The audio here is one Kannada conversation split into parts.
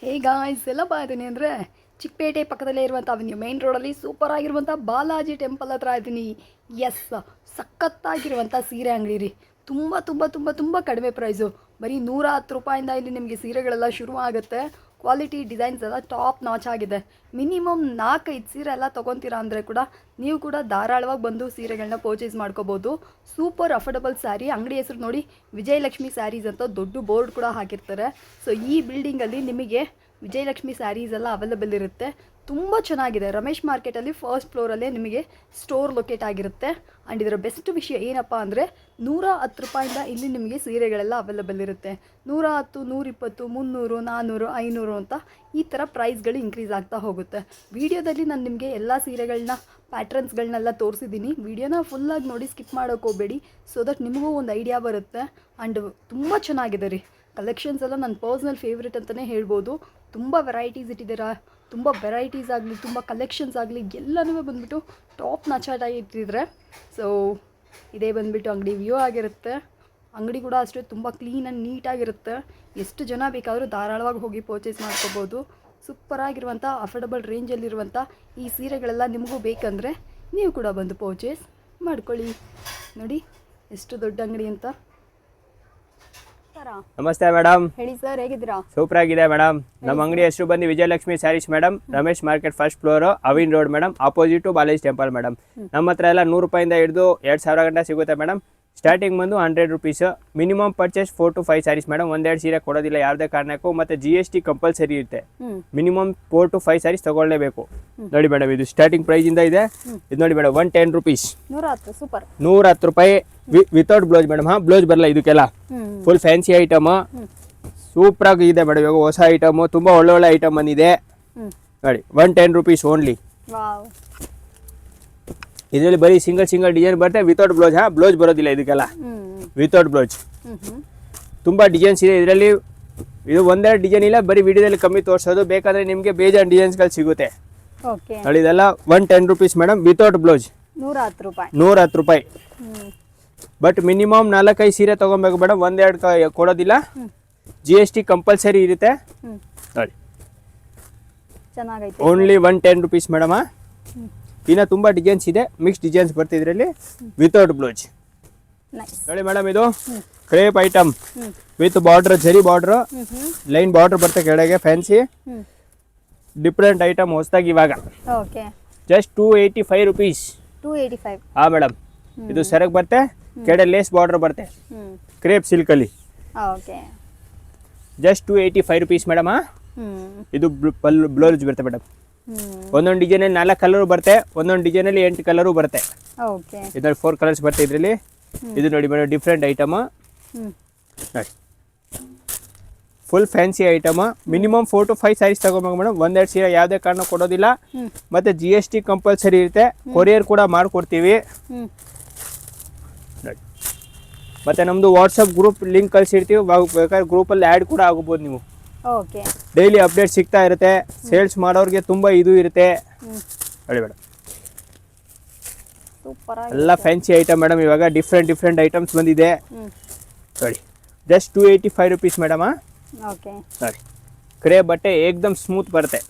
ಹೇ ಗಾಯ್ಸ್ ಎಲ್ಲ ಇದ್ದೀನಿ ಅಂದರೆ ಚಿಕ್ಕಪೇಟೆ ಪಕ್ಕದಲ್ಲೇ ಇರುವಂಥ ಅವನ್ಯೂ ಮೇನ್ ರೋಡಲ್ಲಿ ಸೂಪರ್ ಆಗಿರುವಂಥ ಬಾಲಾಜಿ ಟೆಂಪಲ್ ಹತ್ರ ಇದ್ದೀನಿ. ಎಸ್, ಸಖತ್ತಾಗಿರುವಂಥ ಸೀರೆ ಅಂಗಡಿ ರೀ. ತುಂಬ ತುಂಬ ತುಂಬ ತುಂಬ ಕಡಿಮೆ ಪ್ರೈಸು. ಬರೀ 110 ರೂಪಾಯಿಂದ ಇಲ್ಲಿ ನಿಮಗೆ ಸೀರೆಗಳೆಲ್ಲ ಶುರು ಆಗುತ್ತೆ. ಕ್ವಾಲಿಟಿ ಡಿಸೈನ್ಸ್ ಎಲ್ಲ ಟಾಪ್ ನಾಚ್ ಆಗಿದೆ. ಮಿನಿಮಮ್ 4-5 ಸೀರೆ ಎಲ್ಲ ತೊಗೊತೀರಾ ಅಂದರೆ ಕೂಡ ನೀವು ಕೂಡ ಧಾರಾಳವಾಗಿ ಬಂದು ಸೀರೆಗಳನ್ನ ಪರ್ಚೇಸ್ ಮಾಡ್ಕೋಬೋದು. Super affordable sari. ಅಂಗಡಿ ಹೆಸರು ನೋಡಿ, ವಿಜಯಲಕ್ಷ್ಮಿ ಸ್ಯಾರೀಸ್ ಅಂತ ದೊಡ್ಡ ಬೋರ್ಡ್ ಕೂಡ ಹಾಕಿರ್ತಾರೆ. ಸೊ ಈ ಬಿಲ್ಡಿಂಗಲ್ಲಿ ನಿಮಗೆ ವಿಜಯಲಕ್ಷ್ಮಿ ಸ್ಯಾರೀಸ್ ಎಲ್ಲ ಅವೈಲೇಬಲ್ ಇರುತ್ತೆ. ತುಂಬ ಚೆನ್ನಾಗಿದೆ. ರಮೇಶ್ ಮಾರ್ಕೆಟಲ್ಲಿ ಫಸ್ಟ್ ಫ್ಲೋರಲ್ಲೇ ನಿಮಗೆ ಸ್ಟೋರ್ ಲೊಕೇಟ್ ಆಗಿರುತ್ತೆ. ಆ್ಯಂಡ್ ಇದರ ಬೆಸ್ಟ್ ವಿಷಯ ಏನಪ್ಪ ಅಂದರೆ 110 ರೂಪಾಯಿಂದ ಇಲ್ಲಿ ನಿಮಗೆ ಸೀರೆಗಳೆಲ್ಲ ಅವೈಲೇಬಲ್ ಇರುತ್ತೆ. 110, 120, 300, 400, 500 ಅಂತ ಈ ಥರ ಪ್ರೈಸ್ಗಳು ಇನ್ಕ್ರೀಸ್ ಆಗ್ತಾ ಹೋಗುತ್ತೆ. ವಿಡಿಯೋದಲ್ಲಿ ನಾನು ನಿಮಗೆ ಎಲ್ಲ ಸೀರೆಗಳನ್ನ ಪ್ಯಾಟ್ರನ್ಸ್ಗಳನ್ನೆಲ್ಲ ತೋರಿಸಿದ್ದೀನಿ. ವಿಡಿಯೋನ ಫುಲ್ಲಾಗಿ ನೋಡಿ, ಸ್ಕಿಪ್ ಮಾಡೋಕ್ಕೆ ಹೋಗಬೇಡಿ. ಸೊ ದಟ್ ನಿಮಗೂ ಒಂದು ಐಡಿಯಾ ಬರುತ್ತೆ. ಆ್ಯಂಡ್ ತುಂಬ ಚೆನ್ನಾಗಿದೆ ರೀ. ಕಲೆಕ್ಷನ್ಸ್ ಎಲ್ಲ ನನ್ನ ಪರ್ಸ್ನಲ್ ಫೇವ್ರೇಟ್ ಅಂತಲೇ ಹೇಳ್ಬೋದು. ತುಂಬ ವೆರೈಟೀಸ್ ಇಟ್ಟಿದ್ದೀರಾ. ತುಂಬ ವೆರೈಟೀಸ್ ಆಗಲಿ, ತುಂಬ ಕಲೆಕ್ಷನ್ಸ್ ಆಗಲಿ ಎಲ್ಲನೂ ಬಂದುಬಿಟ್ಟು ಟಾಪ್ ನಚಾಟಾಗಿ ಇಟ್ಟಿದ್ರೆ. ಸೊ ಇದೇ ಬಂದುಬಿಟ್ಟು ಅಂಗಡಿ ವ್ಯೂ ಆಗಿರುತ್ತೆ. ಅಂಗಡಿ ಕೂಡ ಅಷ್ಟೇ ತುಂಬ ಕ್ಲೀನ್ ಆ್ಯಂಡ್ ನೀಟಾಗಿರುತ್ತೆ. ಎಷ್ಟು ಜನ ಬೇಕಾದರೂ ಧಾರಾಳವಾಗಿ ಹೋಗಿ ಪರ್ಚೇಸ್ ಮಾಡ್ಕೋಬೋದು. ಸೂಪರಾಗಿರುವಂಥ ಅಫೋರ್ಡಬಲ್ ರೇಂಜಲ್ಲಿರುವಂಥ ಈ ಸೀರೆಗಳೆಲ್ಲ ನಿಮಗೂ ಬೇಕಂದರೆ ನೀವು ಕೂಡ ಬಂದು ಪರ್ಚೇಸ್ ಮಾಡ್ಕೊಳ್ಳಿ. ನೋಡಿ ಎಷ್ಟು ದೊಡ್ಡ ಅಂಗಡಿ ಅಂತ. ನಮಸ್ತೆ ಮೇಡಮ್. ಹೇಳಿ ಸರ್, ಹೇಗಿದ್ದೀರಾ? ಸೂಪರ್ ಆಗಿದೆ ಮೇಡಮ್. ನಮ್ಮ ಅಂಗಡಿ ಹೆಸರು ಬಂದು Vijayalakshmi sarees madam. Ramesh market first floor, avenue road madam, opposite Balaji temple madam. ನಮ್ಮ ಹತ್ರ ಎಲ್ಲ 100 ರೂಪಾಯಿಂದ ಹಿಡಿದು 2000 ಗಂಟೆ ಸಿಗುತ್ತೆ ಮೇಡಮ್. ಸ್ಟಾರ್ಟಿಂಗ್ ಬಂದು 100 rupees. Minimum purchase 4 to 5 saris madam. 1-2 ಸೀರೆ ಕೊಡೋದಿಲ್ಲ ಯಾವುದೇ ಕಾರಣಕ್ಕೂ. ಮತ್ತು GST ಕಂಪಲ್ಸರಿ ಇರುತ್ತೆ. ಮಿನಿಮಮ್ 4 to 5 ಸ್ಯಾರೀಸ್ ತಗೊಳ್ಳೇಬೇಕು. ನೋಡಿ ಮೇಡಮ್, ಇದು ಸ್ಟಾರ್ಟಿಂಗ್ ಪ್ರೈಸ್ ಇಂದ ಇದೆ. ಇದು ನೋಡಿ ಮೇಡಮ್, 110 ರೂಪೀಸ್. 110. ಸೂಪರ್. 110 ರೂಪಾಯಿ ವಿತೌಟ್ ಬ್ಲೌಸ್ ಮೇಡಮ್. ಬ್ಲೌಸ್ ಬರಲ್ಲ ಇದಕ್ಕೆಲ್ಲ. ಫುಲ್ ಫ್ಯಾನ್ಸಿ ಐಟಮ್, ಸೂಪರ್ ಆಗಿ ಇದೆ ಮೇಡಮ್. ಇವಾಗ ಹೊಸ ಐಟಮ್, ತುಂಬಾ ಒಳ್ಳೆ ಐಟಮ್ ಬಂದಿದೆ ನೋಡಿ. 110 ರೂಪೀಸ್ ಓನ್ಲಿ. ಇದರಲ್ಲಿ ಬರೀ ಸಿಂಗಲ್ ಡಿಸೈನ್ ಬರುತ್ತೆ ವಿತೌಟ್ ಬ್ಲೌಸ್. ಬ್ಲೌಸ್ ಬರೋದಿಲ್ಲ ಇದಕ್ಕೆಲ್ಲ, ವಿತೌಟ್ ಬ್ಲೌಸ್. ತುಂಬಾ ಡಿಸೈನ್ಸ್ ಇದೆ ಇದರಲ್ಲಿ. ಇದು 1-2 ಡಿಸೈನ್ ಇಲ್ಲ, ಬರೀ ವಿಡಿಯೋದಲ್ಲಿ ಕಮ್ಮಿ ತೋರಿಸೋದು. ಬೇಕಾದ್ರೆ ನಿಮಗೆ ಬೇಜಾನ್ ಡಿಸೈನ್ಸ್ಗಳು ಸಿಗುತ್ತೆ ನೋಡಿ. ಇದೆಲ್ಲ 110 ರೂಪೀಸ್ ಮೇಡಮ್, ವಿತೌಟ್ ಬ್ಲೌಸ್. 110 ರೂಪಾಯಿ. ಬಟ್ ಮಿನಿಮಮ್ 4-5 ಸೀರೆ ತಗೊಬೇಕು ಮೇಡಮ್. 1-2 ಕೊಡೋದಿಲ್ಲ. GST ಕಂಪಲ್ಸರಿ ಇರುತ್ತೆ ನೋಡಿ. Only 110 rupees madam. ಇನ್ನು ತುಂಬ ಡಿಸೈನ್ಸ್ ಇದೆ, ಮಿಕ್ಸ್ ಡಿಸೈನ್ಸ್ ಬರ್ತದೆ ಇದರಲ್ಲಿ, ವಿತೌಟ್ ಬ್ಲೌಸ್ ನೋಡಿ ಮೇಡಮ್. ಇದು ಕ್ರೇಪ್ ಐಟಮ್ ವಿತ್ ಬಾರ್ಡರ್, ಜರಿ ಬಾರ್ಡರ್, ಲೈನ್ ಬಾರ್ಡರ್ ಬರುತ್ತೆ ಕೆಳಗೆ, ಫ್ಯಾನ್ಸಿ ಡಿಫ್ರೆಂಟ್ ಐಟಮ್ ಹೊಸದಾಗಿ ಇವಾಗ. Just 285 rupees. ಹಾ ಮೇಡಮ್. ಇದು ಸರಕ್ ಬರುತ್ತೆ, ಕೆಳಗೆ ಲೇಸ್ ಬಾರ್ಡರ್ ಬರುತ್ತೆ, ಕ್ರೇಪ್ ಸಿಲ್ಕ್ ಅಲ್ಲಿ. Just 285 rupees madam. ಇದು ಬ್ಲೌಸ್ ಬರುತ್ತೆ ಮೇಡಮ್. ಒಂದೊಂದು ಡಿಸೈನ್ ಅಲ್ಲಿ 4 ಕಲರ್ ಬರುತ್ತೆ, ಒಂದೊಂದು ಡಿಸೈನ್ ಅಲ್ಲಿ 8 ಕಲರು ಬರುತ್ತೆ. ಇದ್ರಲ್ಲಿ 4 ಕಲರ್ಸ್ ಬರುತ್ತೆ ಇದರಲ್ಲಿ. ಇದು ನೋಡಿ ಮೇಡಮ್, ಡಿಫ್ರೆಂಟ್ ಐಟಮ್ ನೋಡಿ. Full fancy item. Minimum 4 to 5 sarees ತಗೋಬೇಕು ಮೇಡಮ್. 1-2 ಸೀರೆ ಯಾವುದೇ ಕಾರಣ ಕೊಡೋದಿಲ್ಲ. ಮತ್ತೆ GST ಕಂಪಲ್ಸರಿ ಇರುತ್ತೆ. ಕೊರಿಯರ್ ಕೂಡ ಮಾಡ್ಕೊಡ್ತೀವಿ ನೋಡಿ. ಮತ್ತೆ ನಮ್ದು ವಾಟ್ಸಪ್ ಗ್ರೂಪ್ ಲಿಂಕ್ ಕಳಿಸಿರ್ತೀವಿ, ಬೇಕಾದ್ರೆ ಗ್ರೂಪಲ್ಲಿ ಆ್ಯಡ್ ಕೂಡ ಆಗಬಹುದು ನೀವು. ಡೈಲಿ ಅಪ್ಡೇಟ್ ಸಿಗ್ತಾ ಇರುತ್ತೆ. ಸೇಲ್ಸ್ ಮಾಡೋರಿಗೆ ತುಂಬಾ ಇದು ಇರುತ್ತೆ ನೋಡಿ ಮೇಡಮ್. ಎಲ್ಲ ಫ್ಯಾನ್ಸಿ ಐಟಮ್ ಮೇಡಮ್. ಇವಾಗ ಡಿಫ್ರೆಂಟ್ ಐಟಮ್ಸ್ ಬಂದಿದೆ ನೋಡಿ. Just 285 rupees madam. ನೋಡಿ, ಕ್ರೇ ಬಟ್ಟೆ ಏಕ್ದಮ್ ಸ್ಮೂತ್ ಬರುತ್ತೆ.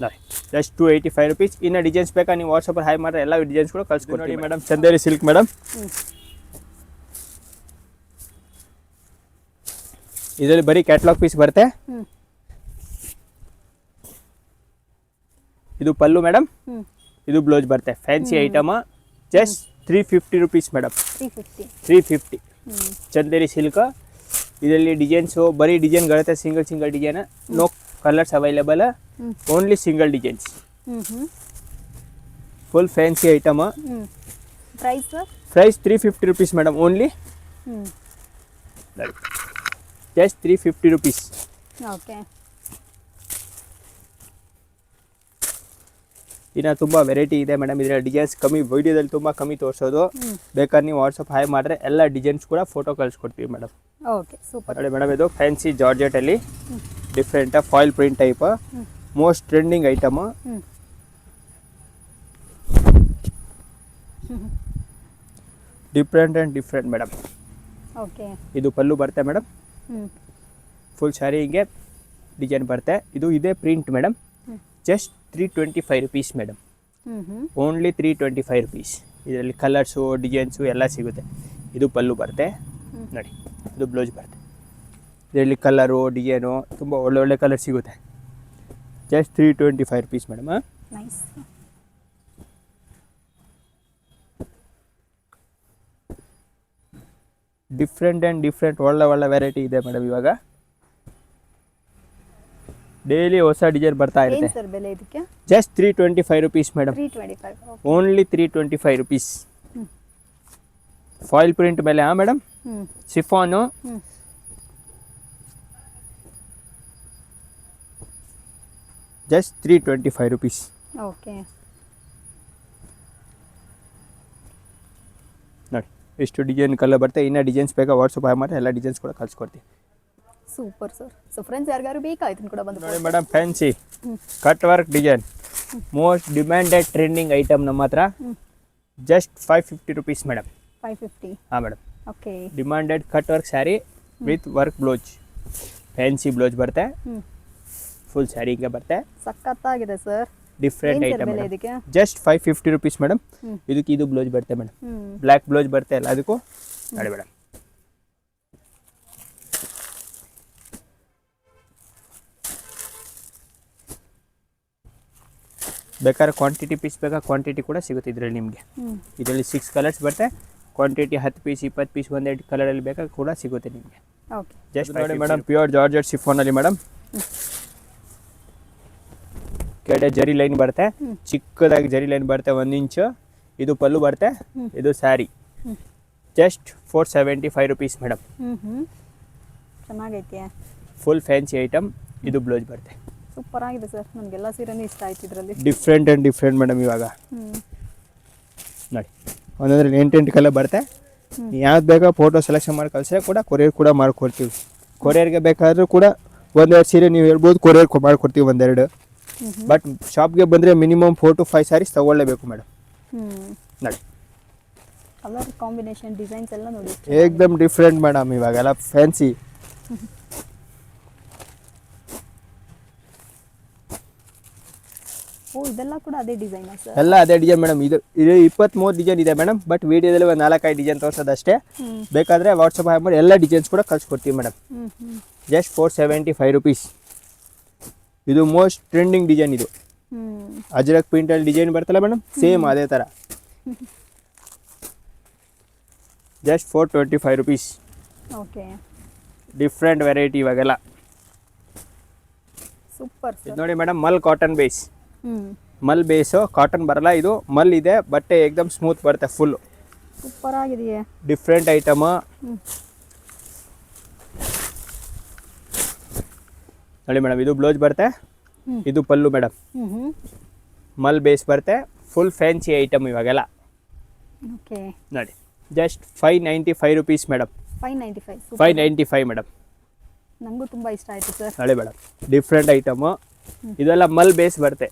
ನೋಡಿ, ಜಸ್ಟ್ 285 ರೂಪೀಸ್. ಇನ್ನು ಡಿಸೈನ್ಸ್ ಬೇಕಾ ನೀವು ವಾಟ್ಸಪ್ಪಲ್ಲಿ ಹಾಯ್ ಮಾಡಿದ್ರೆ ಎಲ್ಲ ಡಿಸೈನ್ಸ್ ಕೂಡ ಕಳ್ಸ್ಕೊಡ್ತೀವಿ ಮೇಡಮ್. Chanderi silk madam. ಇದರಲ್ಲಿ ಬರೀ ಕ್ಯಾಟ್ಲಾಗ್ ಪೀಸ್ ಬರುತ್ತೆ. ಇದು ಪಲ್ಲು ಮೇಡಮ್, ಇದು ಬ್ಲೌಸ್ ಬರುತ್ತೆ. Fancy item. Just 350 rupees madam. 350. Chanderi silk. ಇದರಲ್ಲಿ ಡಿಸೈನ್ಸು ಬರೀ ಡಿಸೈನ್ ಬರುತ್ತೆ, single design. No colours available, only single designs. Full fancy item. Price 350 rupees madam only. Just 350 rupees. ಇನ್ನು ತುಂಬ ವೆರೈಟಿ ಇದೆ ಮೇಡಮ್. ಇದರ ಡಿಸೈನ್ಸ್ ಕಮ್ಮಿ, ವಿಡಿಯೋದಲ್ಲಿ ತುಂಬ ಕಮ್ಮಿ ತೋರಿಸೋದು. ಬೇಕಾದ್ರೆ ನೀವು ವಾಟ್ಸಪ್ ಹಾಯ್ ಮಾಡಿದ್ರೆ ಎಲ್ಲ ಡಿಸೈನ್ಸ್ ಕೂಡ ಫೋಟೋ ಕಳಿಸ್ಕೊಡ್ತೀವಿ ಮೇಡಮ್. ನೋಡಿ ಮೇಡಮ್, ಇದು ಫ್ಯಾನ್ಸಿ ಜಾರ್ಜೆಟ್ ಅಲ್ಲಿ different foil print type, most trending item. Different and different madam. Okay. ಇದು ಪಲ್ಲು ಬರುತ್ತೆ ಮೇಡಮ್. ಫುಲ್ ಸ್ಯಾರಿ ಹಿಂಗೆ ಡಿಸೈನ್ ಬರುತ್ತೆ. ಇದು ಇದೇ print madam. Just 325 rupees madam. Only 325 rupees. ಇದರಲ್ಲಿ ಕಲರ್ಸು ಡಿಸೈನ್ಸು ಎಲ್ಲ ಸಿಗುತ್ತೆ. ಇದು ಪಲ್ಲು ಬರುತ್ತೆ ನೋಡಿ. ಇದು ಬ್ಲೌಸ್ ಬರುತ್ತೆ. ಇದರಲ್ಲಿ ಕಲರು ಡಿಸೈನು ತುಂಬ ಒಳ್ಳೊಳ್ಳೆ ಕಲರ್ ಸಿಗುತ್ತೆ. Just 325 rupees madam. Nice. Different and different ಒಳ್ಳೆ ವೆರೈಟಿ ಇದೆ ಮೇಡಮ್. ಇವಾಗ ಡೈಲಿ ಹೊಸ ಡಿಸೈನ್ ಬರ್ತಾ ಏನು ಇರುತ್ತೆ. ಸರ್ ಬೆಲೆ ಇದಕ್ಕೆ? Just 325 rupees madam. 325. Only 325 rupees. Foil print ಮೇಲೆ madam. Chiffon. Just 325 rupees. Okay. ನೋಡಿ ಎಷ್ಟು ಡಿಸೈನ್ ಕಲರ್ ಬರುತ್ತೆ. ಇನ್ನೂ ಡಿಸೈನ್ಸ್ ಬೇಕಾ ವಾಟ್ಸಪ್ ಮಾಡಿ ಎಲ್ಲ ಡಿಸೈನ್ಸ್ ಕೂಡ ಕಳ್ಸಿಕೊಡ್ತೀವಿ. Super sir. ಸೊ ಫ್ರೆಂಡ್ಸ್ ಯಾರಿಗಾರು ಬೇಕಾಯ್ತು ಕೂಡ ಬಂದು ನೋಡಿ madam, fancy cut work design most demanded trending item ನಮ್ಮ ಹತ್ರ. Just 550 rupees madam. 550. ಹಾಂ madam. Okay. Demanded cut work sari with work blouse. Fancy blouse ಬರುತ್ತೆ. ಫುಲ್ ಸ್ಯಾರಿ ಹಿಂಗೆ ಬರುತ್ತೆ. ಸಖತ್ತಾಗಿದೆ ಸರ್. ಡಿಫ್ರೆಂಟ್ ಐಟಮ್ ಬೆಲೆ ಇದಕ್ಕೆ? Just 550 rupees madam. ಇದಕ್ಕೆ ಇದು ಬ್ಲೌಸ್ ಬರುತ್ತೆ ಮೇಡಮ್. ಬ್ಲ್ಯಾಕ್ ಬ್ಲೌಸ್ ಬರುತ್ತೆ ಎಲ್ಲ ಅದಕ್ಕೂ. ನೋಡಿ ಮೇಡಮ್, ಬೇಕಾದ್ರೆ ಕ್ವಾಂಟಿಟಿ ಪೀಸ್ ಬೇಕಾ ಕ್ವಾಂಟಿಟಿ ಕೂಡ ಸಿಗುತ್ತೆ ಇದರಲ್ಲಿ ನಿಮಗೆ. ಇದರಲ್ಲಿ 6 ಕಲರ್ಸ್ ಬರುತ್ತೆ. ಕ್ವಾಂಟಿಟಿ 10 ಪೀಸ್ 20 ಪೀಸ್ ಒಂದೆರಡು ಕಲರಲ್ಲಿ ಬೇಕಾ ಕೂಡ ಸಿಗುತ್ತೆ ನಿಮಗೆ. ಓಕೆ. ಜಸ್ಟ್ ನೋಡಿ ಮೇಡಮ್, ಪ್ಯೂರ್ ಜಾರ್ಜೆಟ್ ಶಿಫಾನಲ್ಲಿ ಮೇಡಮ್. ಕೆಡೆ ಜರಿ ಲೈನ್ ಬರುತ್ತೆ. ಚಿಕ್ಕದಾಗಿ ಜರಿ ಲೈನ್ ಬರುತ್ತೆ 1 ಇಂಚು. ಇದು ಪಲ್ಲು ಬರುತ್ತೆ. ಇದು ಸ್ಯಾರಿ. Just 475 rupees madam. ಚೆನ್ನಾಗೈತೆ. Full fancy item. ಇದು ಬ್ಲೌಸ್ ಬರುತ್ತೆ. ಸೂಪರ್ ಆಗಿದೆ ಸರ್. ನಮಗೆಲ್ಲ ಸೀರೆನೂ ಇಷ್ಟ ಆಯ್ತು ಇದರಲ್ಲಿ. Different and different madam. ಇವಾಗ ನೋಡಿ ಒಂದೊಂದ್ರಲ್ಲಿ 8 ಕಲರ್ ಬರುತ್ತೆ. ಯಾವ್ದು ಬೇಕಾ ಫೋಟೋ ಸೆಲೆಕ್ಷನ್ ಮಾಡಿ ಕಳಿಸಿದ್ರೆ ಕೂಡ ಕೊರಿಯರ್ ಕೂಡ ಮಾಡ್ಕೊಡ್ತೀವಿ. ಕೊರಿಯರ್ಗೆ ಬೇಕಾದರೂ ಕೂಡ ಒಂದೆರಡು ಸೀರೆ ನೀವು ಹೇಳ್ಬೋದು ಕೊರಿಯರ್ ಮಾಡ್ಕೊಡ್ತೀವಿ ಒಂದೆರಡು. ಬಟ್ ಶಾಪ್ಗೆ ಬಂದರೆ ಮಿನಿಮಮ್ 4 to 5 ಸ್ಯಾರೀಸ್ ತಗೊಳ್ಳೇಬೇಕು ಮೇಡಮ್. ನೋಡಿ ಕಲರ್ ಕಾಂಬಿನೇಷನ್ ಡಿಸೈನ್ಸ್ ಎಲ್ಲ ನೋಡಿ ಏಕ್ದಮ್ ಡಿಫ್ರೆಂಟ್ ಮೇಡಮ್. ಇವಾಗೆಲ್ಲ ಫ್ಯಾನ್ಸಿ. ಓ, ಇದೆಲ್ಲ ಕೂಡ ಅದೇ ಡಿಸೈನ್ ಸರ್? ಎಲ್ಲ ಅದೇ ಡಿಸೈನ್ ಮೇಡಮ್. ಇದು 23 ಡಿಸೈನ್ ಇದೆ ಮೇಡಮ್. ಬಟ್ ವಿಡಿಯೋದಲ್ಲಿ ಒಂದು 4-5 ಡಿಸೈನ್ ತೋರಿಸೋದಷ್ಟೇ. ಬೇಕಾದರೆ ವಾಟ್ಸಪ್ ಮಾಡಿ ಎಲ್ಲ ಡಿಸೈನ್ಸ್ ಕೂಡ ಕಳ್ಸಿಕೊಡ್ತೀವಿ ಮೇಡಮ್. Just 475 rupees. ಇದು ಮೋಸ್ಟ್ ಟ್ರೆಂಡಿಂಗ್ ಡಿಸೈನ್. ಇದು ಅಜ್ರಕ್ ಪ್ರಿಂಟಲ್ಲಿ ಡಿಸೈನ್ ಬರ್ತಲ್ಲ ಮೇಡಮ್, ಸೇಮ್ ಅದೇ ಥರ. Just 425 rupees. Okay. Different variety ಇವಾಗೆಲ್ಲ. ಸೂಪರ್ ಇದು ನೋಡಿ ಮೇಡಮ್, ಮಲ್ ಕಾಟನ್ ಬೇಸ್. ಮಲ್ ಬೇಸು ಕಾಟನ್ ಬರಲ್ಲ. ಇದು ಮಲ್ ಇದೆ. ಬಟ್ಟೆ ಏಕ್ದಮ್ ಸ್ಮೂತ್ ಬರುತ್ತೆ ಫುಲ್. ಸೂಪರ್ ಆಗಿದೆಯೇ. Different item. ನೋಡಿ ಮೇಡಮ್, ಇದು ಬ್ಲೌಸ್ ಬರುತ್ತೆ. ಇದು ಪಲ್ಲು ಮೇಡಮ್. ಮಲ್ ಬೇಸ್ ಬರುತ್ತೆ. ಫುಲ್ ಫ್ಯಾನ್ಸಿ ಐಟಮ್ ಇವಾಗೆಲ್ಲ. ಓಕೆ. ನೋಡಿ ಜಸ್ಟ್ 595 ರುಪೀಸ್ ಮೇಡಮ್. 595. 595 ಮೇಡಮ್. ನನಗೂ ತುಂಬ ಇಷ್ಟ ಆಯಿತು ಸರ್. ನೋಡಿ ಮೇಡಮ್, ಡಿಫ್ರೆಂಟ್ ಐಟಮು. ಇದೆಲ್ಲ ಮಲ್ ಬೇಸ್ ಬರುತ್ತೆ.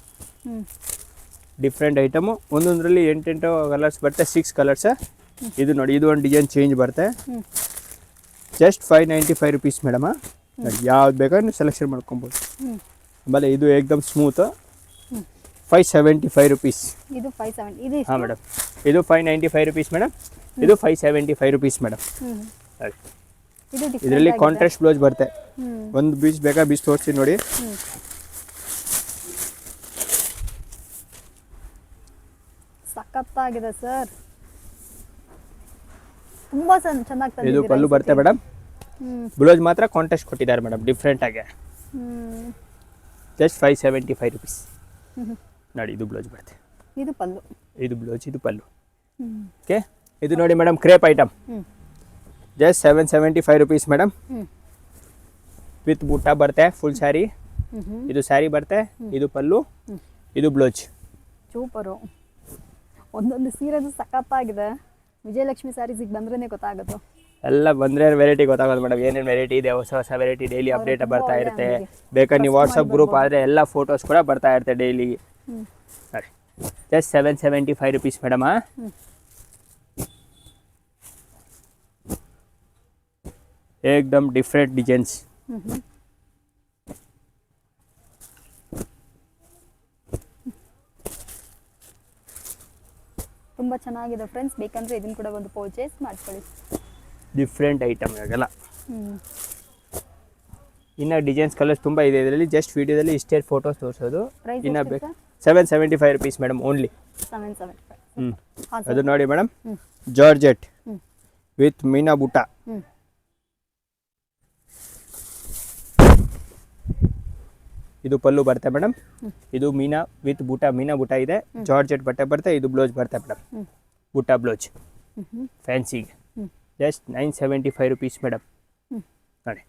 Different item. ಒಂದೊಂದರಲ್ಲಿ 8 ಕಲರ್ಸ್ ಬರುತ್ತೆ. 6 ಕಲರ್ಸ್. ಇದು ನೋಡಿ, ಇದು ಒಂದು ಡಿಸೈನ್ ಚೇಂಜ್ ಬರುತ್ತೆ. Just 595 rupees madam. ನೋಡಿ ಯಾವ್ದು ಬೇಕಾದ್ರೆ ನೀವು ಸೆಲೆಕ್ಷನ್ ಮಾಡ್ಕೊಬೋದು. ಆಮೇಲೆ ಇದು ಏಕ್ದಮ್ ಸ್ಮೂತ್. 575 ರುಪೀಸ್. ಇದು 570. ಇದು ಹಾಂ ಮೇಡಮ್. ಇದು 595 ರುಪೀಸ್ ಮೇಡಮ್. ಇದು 575 ರುಪೀಸ್ ಮೇಡಮ್. ಇದು ಇದರಲ್ಲಿ ಕಾಂಟ್ರಾಸ್ಟ್ ಬ್ಲೌಸ್ ಬರುತ್ತೆ. ಒಂದು ಬೀಸ್ ಬೇಕಾ ಬೀಸ್ ತೋರಿಸಿ ನೋಡಿ. ಸಖತ್ತಾಗಿದೆ ಸರ್. ತುಂಬಾ ಚೆನ್ನಾಗಿ ತಂದಿದ್ದೀರಾ. ಇದು ಪಲ್ಲು ಬರುತ್ತೆ ಮೇಡಮ್. ಬ್ಲೌಸ್ ಮಾತ್ರ ಕಾಂಟ್ರಾಸ್ಟ್ ಕೊಟ್ಟಿದ್ದಾರೆ ಮೇಡಮ್, ಡಿಫ್ರೆಂಟ್ ಆಗಿ. Just 575 rupees. ನೋಡಿ ಇದು ಬ್ಲೌಸ್ ಬರುತ್ತೆ. ಇದು ಪಲ್ಲು. ಇದು ಬ್ಲೌಸ್, ಇದು ಪಲ್ಲು. ಓಕೆ. ಇದು ನೋಡಿ madam, crepe item. Just 775 rupees madam. With ಬುಟ್ಟ ಬರುತ್ತೆ. ಫುಲ್ ಸ್ಯಾರಿ. ಇದು ಸ್ಯಾರಿ ಬರುತ್ತೆ. ಇದು ಪಲ್ಲು. ಇದು ಬ್ಲೌಸ್. ಸೂಪರು. ಒಂದೊಂದು ಸೀರೆದು ಸಖತ್ತಾಗಿದೆ. ವಿಜಯಲಕ್ಷ್ಮಿ ಸ್ಯಾರೀಸಿಗೆ ಬಂದ್ರೇ ಗೊತ್ತಾಗೋದು. ಎಲ್ಲ ಬಂದರೆ ವೆರೈಟಿ ಗೊತ್ತಾಗೋದು ಮೇಡಮ್. ಏನೇನು ವೆರೈಟಿ ಇದೆ, ಹೊಸ ಹೊಸ ವೆರೈಟಿ ಡೈಲಿ ಅಪ್ಡೇಟ್ ಬರ್ತಾ ಇರುತ್ತೆ. ಬೇಕಾದ್ರೆ ನೀವು ವಾಟ್ಸಪ್ ಗ್ರೂಪ್ ಆದರೆ ಎಲ್ಲ ಫೋಟೋಸ್ ಕೂಡ ಬರ್ತಾ ಇರುತ್ತೆ ಡೈಲಿ. Just 775 rupees madam. ಏಕ್ದಮ್ ಡಿಫ್ರೆಂಟ್ ಡಿಸೈನ್ಸ್. ತುಂಬ ಚೆನ್ನಾಗಿದೆ ಫ್ರೆಂಡ್ಸ್, ಬೇಕಂದರೆ ಇದನ್ನು ಕೂಡ ಒಂದು ಪರ್ಚೇಸ್ ಮಾಡ್ಕೊಳ್ಳಿ. ಡಿಫ್ರೆಂಟ್ ಐಟಮ್ ಇವಾಗೆಲ್ಲ. ಹ್ಞೂ ಇನ್ನು ಡಿಸೈನ್ಸ್ ಕಲರ್ಸ್ ತುಂಬ ಇದೆ ಇದರಲ್ಲಿ. ಜಸ್ಟ್ ವಿಡಿಯೋದಲ್ಲಿ ಇಷ್ಟೇ ಫೋಟೋಸ್ ತೋರಿಸೋದು. ಪ್ರೈಸ್ ಇನ್ನು ಎಷ್ಟು ಬೇಕು ಸರ್? 775 rupees madam only. 775. ಹ್ಞೂ ಹಾಂ ಅದು ನೋಡಿ ಮೇಡಮ್, ಹ್ಞೂ ಜಾರ್ಜೆಟ್ ಹ್ಞೂ ವಿತ್ ಮೀನಾ ಬುಟ್ಟ. ಹ್ಞೂ ಇದು ಪಲ್ಲು ಬರುತ್ತೆ ಮೇಡಮ್. ಹ್ಮ್. ಇದು ಮೀನಾ ವಿತ್ ಬುಟ್ಟ, ಮೀನಾ ಬುಟ್ಟ ಇದೆ. ಜಾರ್ಜೆಟ್ ಬಟ್ಟೆ ಬರುತ್ತೆ. ಇದು ಬ್ಲೌಸ್ ಬರುತ್ತೆ ಮೇಡಮ್, ಹ್ಞೂ ಬುಟ್ಟ ಬ್ಲೌಸ್ ಹ್ಞೂ ಫ್ಯಾನ್ಸಿಗೆ. ಹ್ಞೂ ಜಸ್ಟ್ 975 rupees ಮೇಡಮ್. ಹ್ಞೂ ನೋಡಿ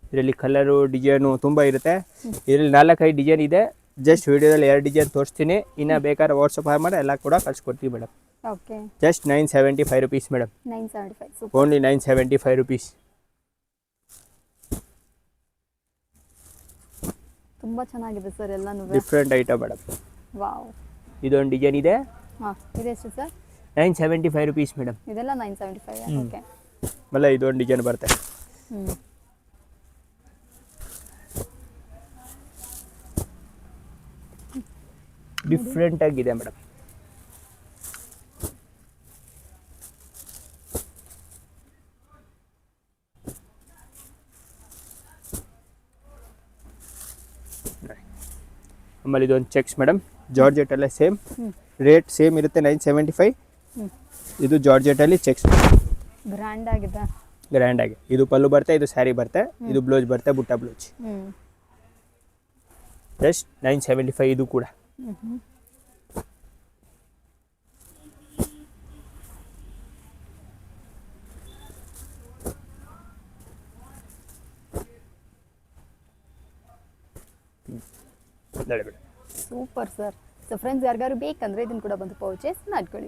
ಇದರಲ್ಲಿ ಕಲರು ಡಿಸೈನು ತುಂಬ ಇರುತ್ತೆ. ಇದರಲ್ಲಿ 4-5 ಡಿಸೈನ್ ಇದೆ. ಜಸ್ಟ್ ವಿಡಿಯೋದಲ್ಲಿ 2 ಡಿಸೈನ್ ತೋರಿಸ್ತೀನಿ. ಇನ್ನು ಬೇಕಾದ್ರೆ ವಾಟ್ಸಪ್ ಮಾಡಿ ಎಲ್ಲ ಕೂಡ ಕಳ್ಸಿಕೊಡ್ತೀವಿ madam. Okay. Just 975 rupees madam. 975. Super. Only 975 rupees. ತುಂಬ ಚೆನ್ನಾಗಿದೆ ಸರ್ ಎಲ್ಲನೂ. Different item madam. ವಾವ್. ಇದೊಂದು ಡಿಸೈನ್ ಇದೆ. ಹಾಂ ಇದೆಷ್ಟು ಸರ್? 975 rupees madam. ಇದೆಲ್ಲ 975. ಓಕೆ. ಆಮೇಲೆ ಇದೊಂದು ಡಿಸೈನ್ ಬರುತ್ತೆ. ಹ್ಞೂ ಡಿಫ್ರೆಂಟ್ ಆಗಿದೆ ಮೇಡಮ್. ಆಮೇಲೆ ಇದೊಂದು ಚೆಕ್ಸ್ ಮೇಡಮ್. ಜಾರ್ಜೆಟ್ ಅಲ್ಲೇ ಸೇಮ್ ಹ್ಞೂ ರೇಟ್ ಸೇಮ್ ಇರುತ್ತೆ, 975. ಹ್ಞೂ ಇದು ಜಾರ್ಜೆಟಲ್ಲಿ ಚೆಕ್ಸ್ ಗ್ರ್ಯಾಂಡ್ ಆಗಿದೆ. ಗ್ರ್ಯಾಂಡ್ ಆಗಿ. ಇದು ಪಲ್ಲು ಬರುತ್ತೆ, ಇದು ಸ್ಯಾರಿ ಬರುತ್ತೆ, ಇದು ಬ್ಲೌಸ್ ಬರುತ್ತೆ, ಬುಟ್ಟ ಬ್ಲೌಸ್. ಹ್ಞೂ ಜಸ್ಟ್ 975 ಇದು ಕೂಡ. ಹ್ಞೂ ನೋಡಿ madam. Super sir. So friends, ಯಾರಿಗಾರು ಬೇಕಂದರೆ ಇದನ್ನು ಕೂಡ ಬಂದು ಪರ್ಚೇಸ್ ಮಾಡ್ಕೊಳ್ಳಿ.